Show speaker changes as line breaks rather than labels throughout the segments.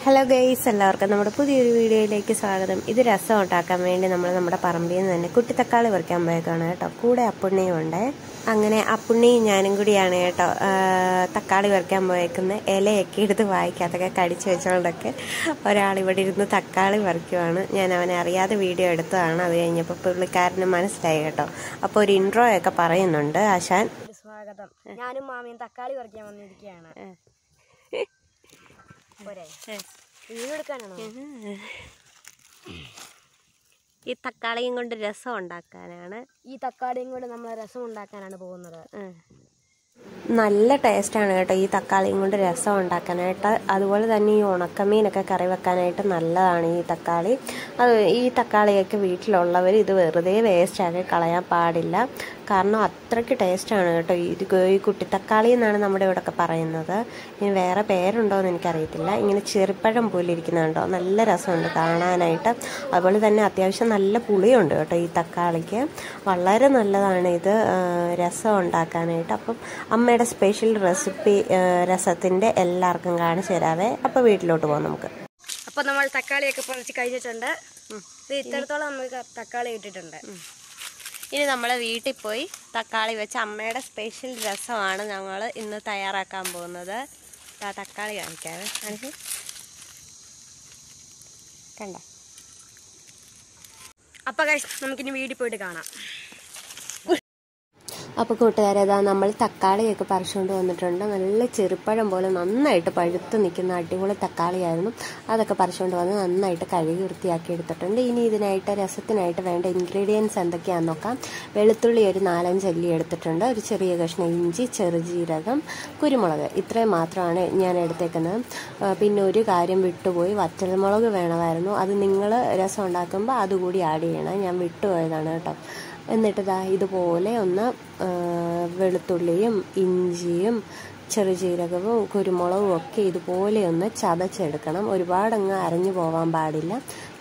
Hello guys, എല്ലാവർക്കും നമ്മുടെ പുതിയൊരു വീഡിയോയിലേക്ക് സ്വാഗതം. ഇത് രസം ഉണ്ടാക്കാൻ വേണ്ടി നമ്മൾ നമ്മുടെ പറമ്പിൽ നിന്ന് തന്നെ കുട്ടി തക്കാളി പറിക്കാൻ പോയേക്കാണ് കേട്ടോ. കൂടെ അപ്പുണ്ണിയും ഉണ്ട്. അങ്ങനെ അപ്പുണ്ണിയും ഞാനും കൂടിയാണ് കേട്ടോ തക്കാളി പറിക്കാൻ പോയേക്കുന്നത്. ഇലയൊക്കെ എടുത്ത് വായിക്കാത്തൊക്കെ കടിച്ചു വെച്ചോണ്ടൊക്കെ ഒരാളിവിടെ ഇരുന്ന് തക്കാളി പറിക്കുവാണ്. ഞാൻ അവനെ അറിയാതെ വീഡിയോ എടുത്തതാണ്. അത് കഴിഞ്ഞപ്പോൾ പുള്ളിക്കാരന് മനസ്സിലായി കേട്ടോ. അപ്പോൾ ഒരു ഇൻട്രോ ഒക്കെ പറയുന്നുണ്ട് ആശാൻ.
സ്വാഗതം. ഞാനും മാമിയും തക്കാളി പറിക്കാൻ വന്നിരിക്കുകയാണ്.
ഈ തക്കാളിയും കൊണ്ട് രസം ഉണ്ടാക്കാനാണ്.
ഈ തക്കാളിയും കൊണ്ട് നമ്മൾ രസം ഉണ്ടാക്കാനാണ് പോകുന്നത്.
നല്ല ടേസ്റ്റാണ് കേട്ടോ ഈ തക്കാളിയും കൊണ്ട് രസം ഉണ്ടാക്കാനായിട്ട്. അതുപോലെ തന്നെ ഈ ഉണക്കമീനൊക്കെ കറി വെക്കാനായിട്ട് നല്ലതാണ് ഈ തക്കാളി. ഈ തക്കാളിയൊക്കെ വീട്ടിലുള്ളവർ ഇത് വെറുതെ വേസ്റ്റാക്കി കളയാൻ പാടില്ല. കാരണം അത്രയ്ക്ക് ടേസ്റ്റാണ് കേട്ടോ ഈ കുട്ടി തക്കാളി എന്നാണ് നമ്മുടെ ഇവിടെയൊക്കെ പറയുന്നത്. ഇനി വേറെ പേരുണ്ടോയെന്ന് എനിക്കറിയത്തില്ല. ഇങ്ങനെ ചെറുപ്പഴം പോലെ ഇരിക്കുന്നുണ്ടോ, നല്ല രസമുണ്ട് കാണാനായിട്ട്. അതുപോലെ തന്നെ അത്യാവശ്യം നല്ല പുളിയുണ്ട് കേട്ടോ ഈ തക്കാളിക്ക്. വളരെ നല്ലതാണ് ഇത് രസം ഉണ്ടാക്കാനായിട്ട്. അപ്പം അമ്മയുടെ സ്പെഷ്യൽ റെസിപ്പി രസത്തിൻ്റെ എല്ലാവർക്കും കാണിച്ചു തരാവേ. അപ്പോൾ വീട്ടിലോട്ട് പോകാം നമുക്ക്.
അപ്പോൾ നമ്മൾ തക്കാളിയൊക്കെ പറിച്ച് കഴിഞ്ഞിട്ടുണ്ട്. ഇത് ഇത്രത്തോളം നമുക്ക് തക്കാളി ഇട്ടിട്ടുണ്ട്.
ഇനി നമ്മൾ വീട്ടിൽ പോയി തക്കാളി വെച്ച് അമ്മയുടെ സ്പെഷ്യൽ രസമാണ് ഞങ്ങൾ ഇന്ന് തയ്യാറാക്കാൻ പോകുന്നത്. തക്കാളി കാണിക്കാവേ. കാണിച്ച് കണ്ട.
അപ്പോൾ നമുക്കിനി വീട്ടിൽ പോയിട്ട് കാണാം.
അപ്പോൾ കൂട്ടുകാരെ, നമ്മൾ തക്കാളിയൊക്കെ പറിച്ചുകൊണ്ട് വന്നിട്ടുണ്ട്. നല്ല ചെറുപ്പഴം പോലെ നന്നായിട്ട് പഴുത്ത് നിൽക്കുന്ന അടിപൊളി തക്കാളിയായിരുന്നു. അതൊക്കെ പറിച്ചുകൊണ്ട് വന്ന് നന്നായിട്ട് കഴുകി വൃത്തിയാക്കി എടുത്തിട്ടുണ്ട്. ഇനി ഇതിനായിട്ട് രസത്തിനായിട്ട് വേണ്ട ഇൻഗ്രീഡിയൻസ് എന്തൊക്കെയാണെന്ന് നോക്കാം. വെളുത്തുള്ളി ഒരു 4-5 അല്ലി എടുത്തിട്ടുണ്ട്. ഒരു ചെറിയ കഷ്ണം ഇഞ്ചി, ചെറുജീരകം, കുരുമുളക്, ഇത്രയും മാത്രമാണ് ഞാൻ എടുത്തേക്കുന്നത്. പിന്നെ ഒരു കാര്യം വിട്ടുപോയി, വറ്റൽമുളക് വേണമായിരുന്നു. അത് നിങ്ങൾ രസം ഉണ്ടാക്കുമ്പോൾ അതുകൂടി ആഡ് ചെയ്യണം. ഞാൻ വിട്ടുപോയതാണ് കേട്ടോ. എന്നിട്ട് ഇതുപോലെ ഒന്ന് വെളുത്തുള്ളിയും ഇഞ്ചിയും ചെറുജീരകവും കുരുമുളകും ഒക്കെ ഇതുപോലെ ഒന്ന് ചതച്ചെടുക്കണം. ഒരുപാടങ്ങ് അരഞ്ഞു പോകാൻ പാടില്ല.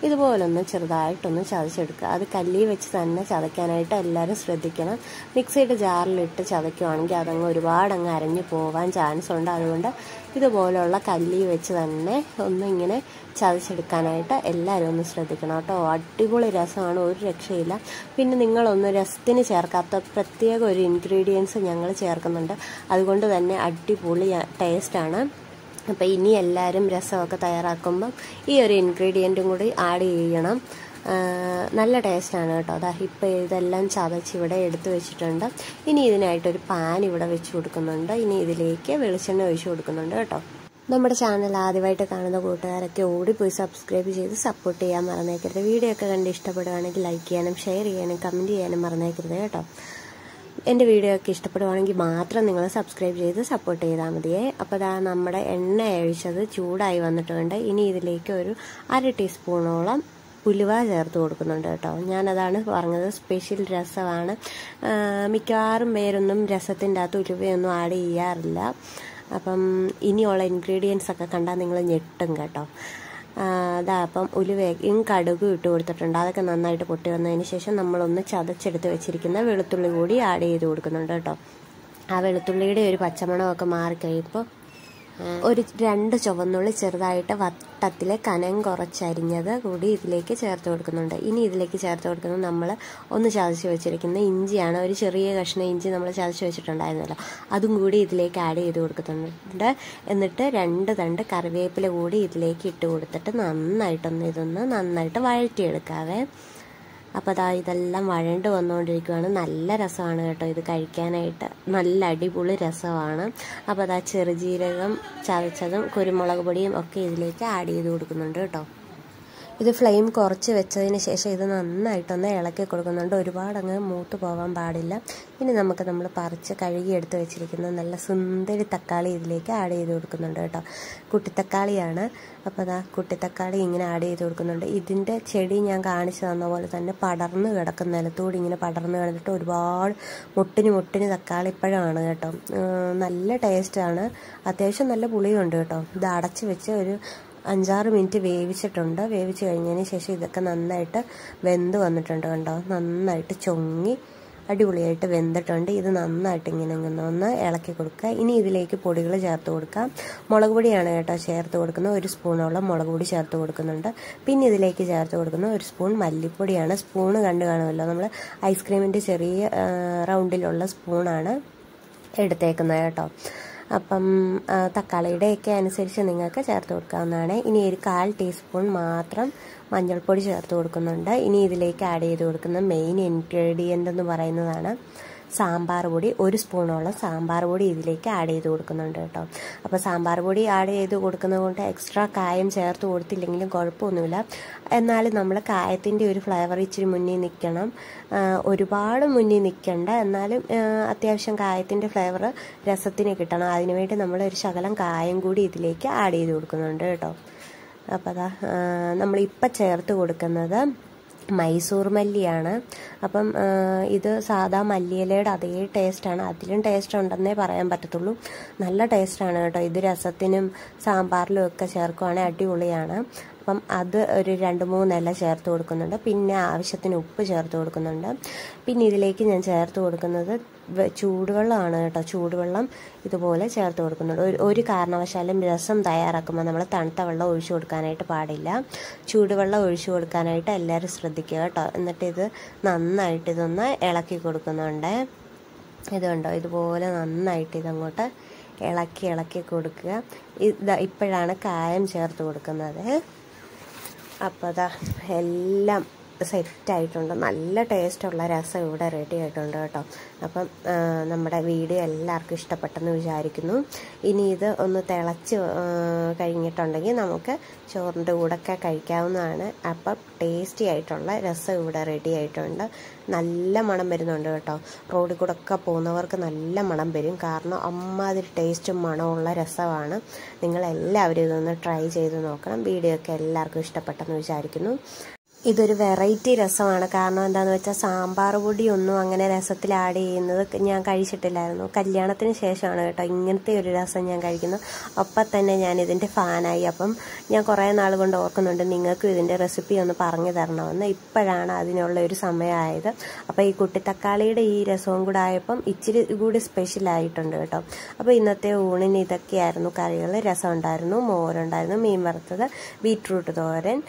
ഇതുപോലൊന്ന് ചെറുതായിട്ടൊന്ന് ചതച്ചെടുക്കുക. അത് കല്ലിൽ വെച്ച് തന്നെ ചതയ്ക്കാനായിട്ട് എല്ലാവരും ശ്രദ്ധിക്കണം. മിക്സിയുടെ ജാറിലിട്ട് ചതയ്ക്കുവാണെങ്കിൽ അതങ്ങ് ഒരുപാടങ്ങ് അരഞ്ഞു പോകാൻ ചാൻസ് ഉണ്ട്. അതുകൊണ്ട് ഇതുപോലുള്ള കല്ലിൽ വെച്ച് തന്നെ ഒന്നിങ്ങനെ ചതച്ചെടുക്കാനായിട്ട് എല്ലാവരും ഒന്ന് ശ്രദ്ധിക്കണം കേട്ടോ. അടിപൊളി രസമാണ്, ഒരു രക്ഷയില്ല. പിന്നെ നിങ്ങളൊന്ന് രസത്തിന് ചേർക്കാത്ത പ്രത്യേക ഒരു ഇൻഗ്രീഡിയൻസ് ഞങ്ങൾ ചേർക്കുന്നുണ്ട്. അതുകൊണ്ട് തന്നെ അടിപൊളി ടേസ്റ്റാണ്. അപ്പോൾ ഇനി എല്ലാവരും രസമൊക്കെ തയ്യാറാക്കുമ്പം ഈ ഒരു ഇൻഗ്രീഡിയൻറ്റും കൂടി ആഡ് ചെയ്യണം. നല്ല ടേസ്റ്റാണ് കേട്ടോ. ഇപ്പോൾ ഇതെല്ലാം ചതച്ച് ഇവിടെ എടുത്ത് വെച്ചിട്ടുണ്ട്. ഇനി ഇതിനായിട്ടൊരു പാൻ ഇവിടെ വെച്ച് കൊടുക്കുന്നുണ്ട്. ഇനി ഇതിലേക്ക് വെളിച്ചെണ്ണ ഒഴിച്ച് കൊടുക്കുന്നുണ്ട് കേട്ടോ. നമ്മുടെ ചാനൽ ആദ്യമായിട്ട് കാണുന്ന കൂട്ടുകാരൊക്കെ ഓടിപ്പോയി സബ്സ്ക്രൈബ് ചെയ്ത് സപ്പോർട്ട് ചെയ്യാൻ മറന്നേക്കരുത്. വീഡിയോ ഒക്കെ കണ്ട് ഇഷ്ടപ്പെടുകയാണെങ്കിൽ ലൈക്ക് ചെയ്യാനും ഷെയർ ചെയ്യാനും കമൻറ്റ് ചെയ്യാനും മറന്നേക്കരുത് കേട്ടോ. എൻ്റെ വീഡിയോ ഒക്കെ ഇഷ്ടപ്പെടുവാണെങ്കിൽ മാത്രം നിങ്ങൾ സബ്സ്ക്രൈബ് ചെയ്ത് സപ്പോർട്ട് ചെയ്താൽ മതിയേ. അപ്പോൾ നമ്മുടെ എണ്ണ ഒഴിച്ചത് ചൂടായി വന്നിട്ടുണ്ട്. ഇനി ഇതിലേക്ക് ഒരു 1/2 ടീസ്പൂണോളം ഉലുവ ചേർത്ത് കൊടുക്കുന്നുണ്ട് കേട്ടോ. ഞാനതാണ് പറഞ്ഞത്, സ്പെഷ്യൽ രസമാണ്. മിക്കവാറും പേരൊന്നും രസത്തിൻ്റെ അകത്ത് ഉലുവയൊന്നും ആഡ് ചെയ്യാറില്ല. അപ്പം ഇനിയുള്ള ഇൻഗ്രീഡിയൻസ് ഒക്കെ കണ്ടാൽ നിങ്ങൾ ഞെട്ടും കേട്ടോ. അപ്പം ഉലുവയും കടുകും ഇട്ട് കൊടുത്തിട്ടുണ്ട്. അതൊക്കെ നന്നായിട്ട് പൊട്ടി വന്നതിന് ശേഷം നമ്മളൊന്ന് ചതച്ചെടുത്ത് വെച്ചിരിക്കുന്ന വെളുത്തുള്ളി കൂടി ആഡ് ചെയ്ത് കൊടുക്കുന്നുണ്ട് കേട്ടോ. ആ വെളുത്തുള്ളിയുടെ ഒരു പച്ചമണമൊക്കെ മാറിക്കഴിയുമ്പോൾ ഒരു 2 ചുവന്നുള്ളി ചെറുതായിട്ട് വട്ടത്തിൽ കനം കുറച്ചരിഞ്ഞത് കൂടി ഇതിലേക്ക് ചേർത്ത് കൊടുക്കുന്നുണ്ട്. ഇനി ഇതിലേക്ക് ചേർത്ത് കൊടുക്കുന്നത് നമ്മൾ ഒന്ന് ചതച്ച് വെച്ചിരിക്കുന്ന ഇഞ്ചിയാണ്. ഒരു ചെറിയ കഷ്ണം ഇഞ്ചി നമ്മൾ ചതച്ച് വെച്ചിട്ടുണ്ടായിരുന്നല്ലോ, അതും കൂടി ഇതിലേക്ക് ആഡ് ചെയ്ത് കൊടുക്കുന്നുണ്ട്. എന്നിട്ട് 2 തണ്ട് കറിവേപ്പില കൂടി ഇതിലേക്ക് ഇട്ട് കൊടുത്തിട്ട് ഇതൊന്ന് നന്നായിട്ട് വഴറ്റിയെടുക്കാവേ. അപ്പോൾ ഇതെല്ലാം വഴണ്ട് വന്നുകൊണ്ടിരിക്കുകയാണ്. നല്ല രസമാണ് കേട്ടോ ഇത് കഴിക്കാനായിട്ട്. നല്ല അടിപൊളി രസമാണ്. അപ്പോൾ ചെറുജീരകം ചതച്ചതും കുരുമുളക് പൊടിയും ഒക്കെ ഇതിലേക്ക് ആഡ് ചെയ്ത് കൊടുക്കുന്നുണ്ട് കേട്ടോ. ഇത് ഫ്ലെയിം കുറച്ച് വെച്ചതിന് ശേഷം ഇത് നന്നായിട്ടൊന്ന് ഇളക്കി കൊടുക്കുന്നുണ്ട്. ഒരുപാടങ്ങ് മൂത്ത് പോകാൻ പാടില്ല. ഇനി നമ്മൾ പറിച്ച് കഴുകി എടുത്ത് വെച്ചിരിക്കുന്ന നല്ല സുന്ദരി തക്കാളി ഇതിലേക്ക് ആഡ് ചെയ്ത് കൊടുക്കുന്നുണ്ട് കേട്ടോ. കുട്ടിത്തക്കാളിയാണ്. അപ്പോൾ കുട്ടിത്തക്കാളി ഇങ്ങനെ ആഡ് ചെയ്ത് കൊടുക്കുന്നുണ്ട്. ഇതിൻ്റെ ചെടി ഞാൻ കാണിച്ചു തന്ന പോലെ തന്നെ പടർന്ന് കിടക്കുന്ന നിലത്തൂടി ഇങ്ങനെ പടർന്ന് കിടന്നിട്ട് ഒരുപാട് മുട്ടിന് തക്കാളിപ്പഴമാണ് കേട്ടോ. നല്ല ടേസ്റ്റാണ്. അത്യാവശ്യം നല്ല പുളിയുണ്ട് കേട്ടോ. ഇത് അടച്ച് വെച്ച് ഒരു 5-6 മിനിറ്റ് വേവിച്ചിട്ടുണ്ട്. വേവിച്ച് കഴിഞ്ഞതിന് ശേഷം ഇതൊക്കെ നന്നായിട്ട് വെന്ത് വന്നിട്ടുണ്ട് കണ്ടോ. നന്നായിട്ട് ചൊങ്ങി അടിപൊളിയായിട്ട് വെന്തിട്ടുണ്ട്. ഇത് നന്നായിട്ട് ഇങ്ങനെ ഒന്ന് ഇളക്കി കൊടുക്കുക. ഇനി ഇതിലേക്ക് പൊടികൾ ചേർത്ത് കൊടുക്കാം. മുളക് പൊടിയാണ് കേട്ടോ ചേർത്ത് കൊടുക്കുന്നത്. 1 സ്പൂണോളം മുളക് പൊടി ചേർത്ത് കൊടുക്കുന്നുണ്ട്. പിന്നെ ഇതിലേക്ക് ചേർത്ത് കൊടുക്കുന്നത് 1 സ്പൂൺ മല്ലിപ്പൊടിയാണ്. സ്പൂണ് കണ്ടു കാണുമല്ലോ, നമ്മൾ ഐസ്ക്രീമിൻ്റെ ചെറിയ റൗണ്ടിലുള്ള സ്പൂണാണ് എടുത്തേക്കുന്നത് കേട്ടോ. അപ്പം തക്കാളിയുടെയൊക്കെ അനുസരിച്ച് നിങ്ങൾക്ക് ചേർത്ത് കൊടുക്കാവുന്നതാണ്. ഇനി ഒരു 1/4 ടീസ്പൂൺ മാത്രം മഞ്ഞൾപ്പൊടി ചേർത്ത് കൊടുക്കുന്നുണ്ട്. ഇനി ഇതിലേക്ക് ആഡ് ചെയ്ത് കൊടുക്കുന്ന മെയിൻ ഇൻഗ്രീഡിയൻ്റ് എന്ന് പറയുന്നതാണ് സാമ്പാർ പൊടി. 1 സ്പൂണോളം സാമ്പാർ പൊടി ഇതിലേക്ക് ആഡ് ചെയ്ത് കൊടുക്കുന്നുണ്ട് കേട്ടോ. അപ്പോൾ സാമ്പാർ പൊടി ആഡ് ചെയ്ത് കൊടുക്കുന്നത് കൊണ്ട് എക്സ്ട്രാ കായം ചേർത്ത് കൊടുത്തില്ലെങ്കിലും കുഴപ്പമൊന്നുമില്ല. എന്നാലും നമ്മൾ കായത്തിൻ്റെ ഒരു ഫ്ലേവർ ഇച്ചിരി മുന്നിൽ നിൽക്കണം, ഒരുപാട് മുന്നിൽ നിൽക്കണ്ട. എന്നാലും അത്യാവശ്യം കായത്തിൻ്റെ ഫ്ലേവർ രസത്തിന് കിട്ടണം. അതിനുവേണ്ടി നമ്മൾ ഒരു ശകലം കായം കൂടി ഇതിലേക്ക് ആഡ് ചെയ്ത് കൊടുക്കുന്നുണ്ട് കേട്ടോ. അപ്പോൾ അതാ നമ്മളിപ്പോൾ ചേർത്ത് കൊടുക്കുന്നത് മൈസൂർ മല്ലിയാണ്. അപ്പം ഇത് സാധാ മല്ലിയിലയുടെ അതേ ടേസ്റ്റാണ്, അതിലും ടേസ്റ്റ് ഉണ്ടെന്നേ പറയാൻ പറ്റത്തുള്ളൂ. നല്ല ടേസ്റ്റാണ് കേട്ടോ. ഇത് രസത്തിനും സാമ്പാറിലും ഒക്കെ ചേർക്കുവാണെങ്കിൽ അടിപൊളിയാണ്. അപ്പം അത് ഒരു 2-3 ഇല ചേർത്ത് കൊടുക്കുന്നുണ്ട്. പിന്നെ ആവശ്യത്തിന് ഉപ്പ് ചേർത്ത് കൊടുക്കുന്നുണ്ട്. പിന്നെ ഇതിലേക്ക് ഞാൻ ചേർത്ത് കൊടുക്കുന്നത് ചൂടുവെള്ളമാണ് കേട്ടോ. ചൂടുവെള്ളം ഇതുപോലെ ചേർത്ത് കൊടുക്കുന്നുണ്ട്. ഒരു കാരണവശാലും രസം തയ്യാറാക്കുമ്പോൾ നമ്മൾ തണുത്ത വെള്ളം ഒഴിച്ചു കൊടുക്കാനായിട്ട് പാടില്ല. ചൂടുവെള്ളം ഒഴിച്ചു കൊടുക്കാനായിട്ട് എല്ലാവരും ശ്രദ്ധിക്കുക കേട്ടോ. എന്നിട്ട് ഇത് നന്നായിട്ട് ഇതൊന്ന് ഇളക്കി കൊടുക്കുന്നുണ്ട്. ഇതുണ്ടോ, ഇതുപോലെ നന്നായിട്ട് ഇതങ്ങോട്ട് ഇളക്കി കൊടുക്കുക. ഇപ്പോഴാണ് കായം ചേർത്ത് കൊടുക്കുന്നത്. അപ്പോൾ അതാ എല്ലാം സെറ്റായിട്ടുണ്ട്. നല്ല ടേസ്റ്റുള്ള രസം ഇവിടെ റെഡി ആയിട്ടുണ്ട് കേട്ടോ. അപ്പം നമ്മുടെ വീഡിയോ എല്ലാവർക്കും ഇഷ്ടപ്പെട്ടെന്ന് വിചാരിക്കുന്നു. ഇനി ഇത് ഒന്ന് തിളച്ച് കഴിഞ്ഞിട്ടുണ്ടെങ്കിൽ നമുക്ക് ചോറിൻ്റെ കൂടെയൊക്കെ കഴിക്കാവുന്നതാണ്. അപ്പം ടേസ്റ്റി ആയിട്ടുള്ള രസം ഇവിടെ റെഡി ആയിട്ടുണ്ട്. നല്ല മണം വരുന്നുണ്ട് കേട്ടോ. റോഡിൽ കൂടെ ഒക്കെ പോകുന്നവർക്ക് നല്ല മണം വരും. കാരണം അമ്മാതിരി ടേസ്റ്റും മണമുള്ള രസമാണ്. നിങ്ങളെല്ലാവരും ഇതൊന്ന് ട്രൈ ചെയ്ത് നോക്കണം. വീഡിയോ ഒക്കെ എല്ലാവർക്കും ഇഷ്ടപ്പെട്ടെന്ന് വിചാരിക്കുന്നു. ഇതൊരു വെറൈറ്റി രസമാണ്. കാരണം എന്താണെന്ന് വെച്ചാൽ സാമ്പാർ പൊടിയൊന്നും അങ്ങനെ രസത്തിൽ ആഡ് ചെയ്യുന്നത് ഞാൻ കഴിച്ചിട്ടില്ലായിരുന്നു. കല്യാണത്തിന് ശേഷമാണ് കേട്ടോ ഇങ്ങനത്തെ ഒരു രസം ഞാൻ കഴിക്കുന്നത്. അപ്പം തന്നെ ഞാൻ ഇതിൻ്റെ ഫാനായി. അപ്പം ഞാൻ കുറേ നാൾ കൊണ്ട് ഓർക്കുന്നുണ്ട് നിങ്ങൾക്കും ഇതിൻ്റെ റെസിപ്പി ഒന്ന് പറഞ്ഞു തരണമെന്ന്. ഇപ്പോഴാണ് അതിനുള്ള ഒരു സമയമായത്. അപ്പോൾ ഈ കുട്ടിത്തക്കാളിയുടെ ഈ രസവും കൂടെ ആയപ്പം ഇച്ചിരി കൂടി സ്പെഷ്യലായിട്ടുണ്ട് കേട്ടോ. അപ്പോൾ ഇന്നത്തെ ഊണിന് ഇതൊക്കെയായിരുന്നു കറികൾ. രസം ഉണ്ടായിരുന്നു, മോരുണ്ടായിരുന്നു, മീൻ വറുത്തത്, ബീറ്റ്റൂട്ട് തോരൻ,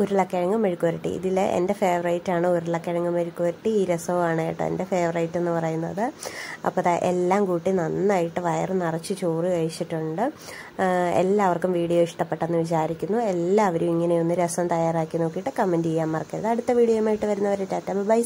ഉരുളക്കിഴങ്ങ് മെഴുക്കുവരട്ടി. ഇതിൽ എൻ്റെ ഫേവറേറ്റ് ആണ് ഉരുളക്കിഴങ്ങ് മെഴുക്കുവരട്ടി. ഈ രസമാണ് കേട്ടോ എൻ്റെ ഫേവറേറ്റ് എന്ന് പറയുന്നത്. അപ്പോൾ എല്ലാം കൂട്ടി നന്നായിട്ട് വയറ് നിറച്ച് ചോറ് കഴിച്ചിട്ടുണ്ട്. എല്ലാവർക്കും വീഡിയോ ഇഷ്ടപ്പെട്ടെന്ന് വിചാരിക്കുന്നു. എല്ലാവരും ഇങ്ങനെയൊന്ന് രസം തയ്യാറാക്കി നോക്കിയിട്ട് കമൻറ്റ് ചെയ്യാൻ മറക്കരുത്. അടുത്ത വീഡിയോയുമായിട്ട് വരുന്നവരെ ടാറ്റ ബൈ.